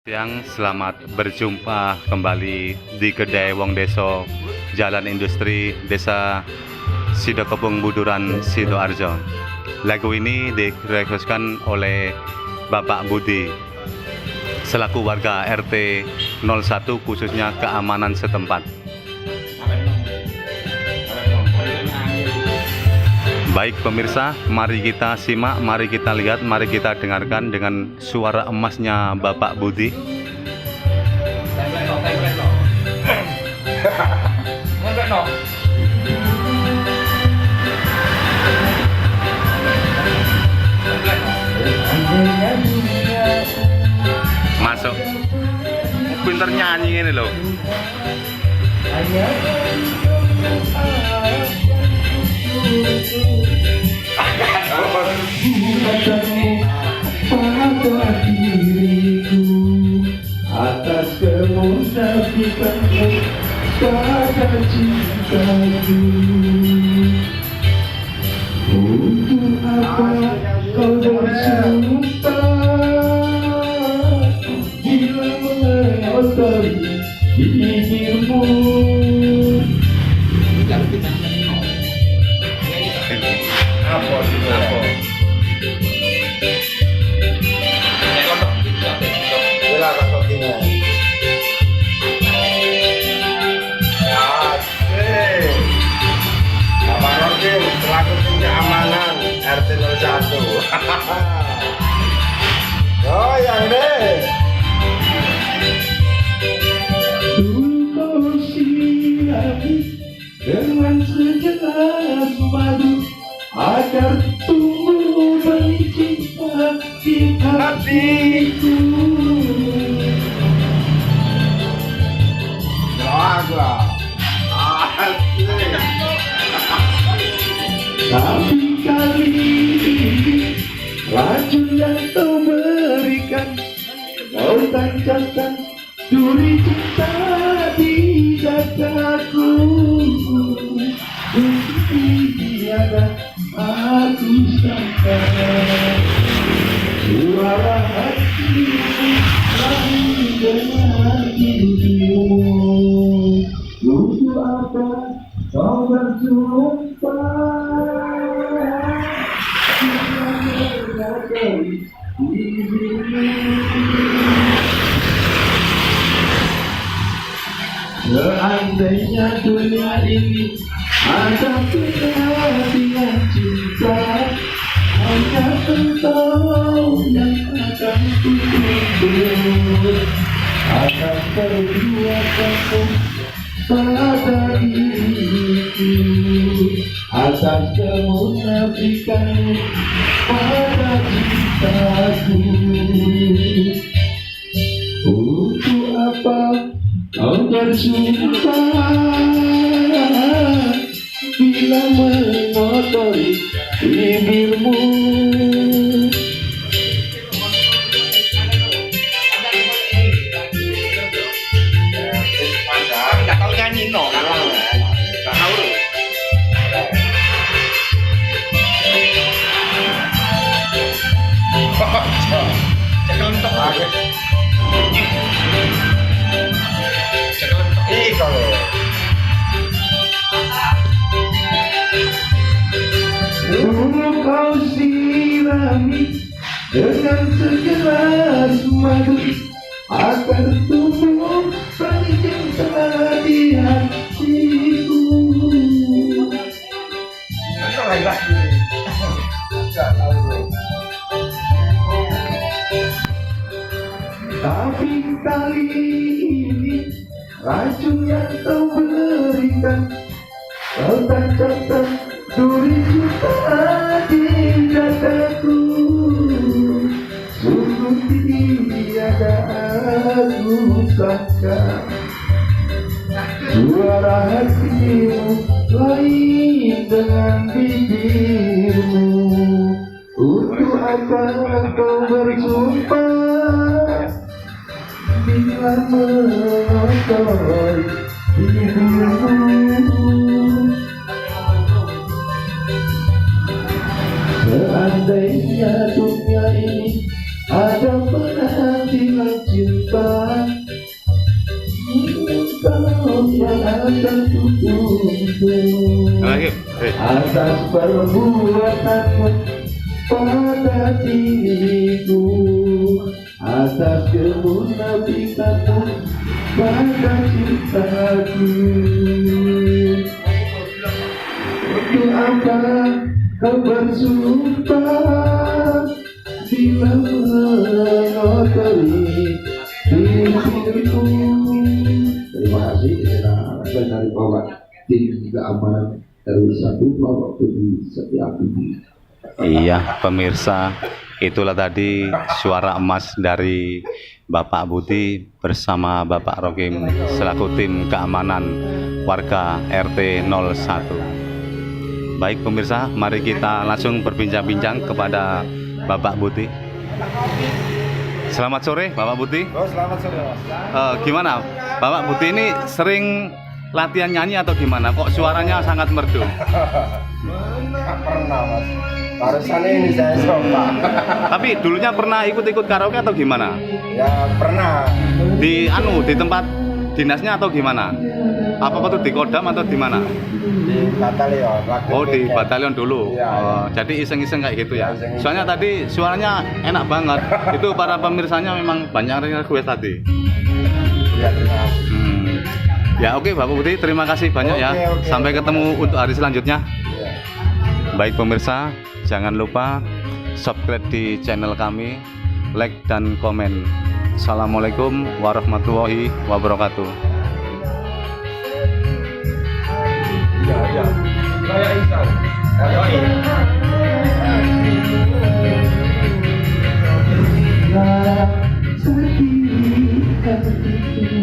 Siang, selamat berjumpa kembali di kedai Wong Deso, Jalan Industri, Desa Sidokepung Buduran, Sidoarjo. Lagu ini direkomendasikan oleh Bapak Budi selaku warga RT 01, khususnya keamanan setempat. Baik pemirsa, mari kita simak, mari kita lihat, mari kita dengarkan dengan suara emasnya Bapak Budi. Masuk. Pinter nyanyi ini loh. Pada diriku atas kemunafikanmu, pada cintaku. Untuk apa kau bersumpah bila mengotori bibirmu? Selaku tim keamanan RT 01. Oh yang deh. Dulu kau sirami dengan segelas madu agar tumbuh benih cinta di hatiku. Doa asik. Tapi kali ini racun yang kau berikan, kau tancapkan duri cinta di dadaku. Tiada aku sangka suara hatimu lain dengan dirimu. Untuk apa kau bersumpah? Seandainya dunia ini ada pengertian cinta, hanya engkau yang akan tunggu. Akan perjuanganmu pada diriku, atas kemunafikanmu pada cintaku. Untuk apa kau bersumpah bila mengotori bibirmu? Nggak tahu nyanyi no. Nggak tahu. Dulu kau sirami dengan segelas madu agar tumbuh benih cinta di hatiku. Tapi kali ini racun yang kau berikan, kau tancapkan duri cinta di dadaku. Sungguh tiada aku sangka suara hatimu lain dengan bibirmu. Untuk apa kau bersumpah bila mengotori bibirmu? Seandainya dunia ini ada penantian cinta, kau yang akan kutuntut atas perbuatanmu pada diriku, atas kemunafikanmu pada cintaku. Untuk apa kau bersumpah bila mengotori diriku? Terima kasih. Saya dari bawah tim keamanan RW1 Bapak Budi Setiabudi. Iya pemirsa, itulah tadi suara emas dari Bapak Budi bersama Bapak Rokim selaku tim keamanan warga RT 01. Baik pemirsa, mari kita langsung berbincang-bincang kepada Bapak Budi. Selamat sore Bapak Budi. Oh, selamat sore, Mas. Gimana Bapak Budi ini sering latihan nyanyi atau gimana? Kok suaranya sangat merdu? Nggak pernah, Mas. Barusan ini saya coba. Tapi dulunya pernah ikut-ikut karaoke atau gimana? Ya, pernah. Di tempat dinasnya atau gimana? Apa waktu di Kodam atau di mana? Di batalion. waktu Oh di weekend. batalion dulu. Iya, Oh, jadi iseng-iseng kayak gitu ya. Iya, iseng-iseng. Soalnya tadi suaranya enak banget. Itu para pemirsanya memang banyak yang request tadi. Iya, terima kasih. Ya oke Bapak Budi, terima kasih banyak ya. Oke, oke. Sampai ketemu untuk hari selanjutnya. Iya. Baik pemirsa, jangan lupa subscribe di channel kami, like dan komen. Assalamualaikum warahmatullahi wabarakatuh. Iya, iya. Saya Isan. Sakit hati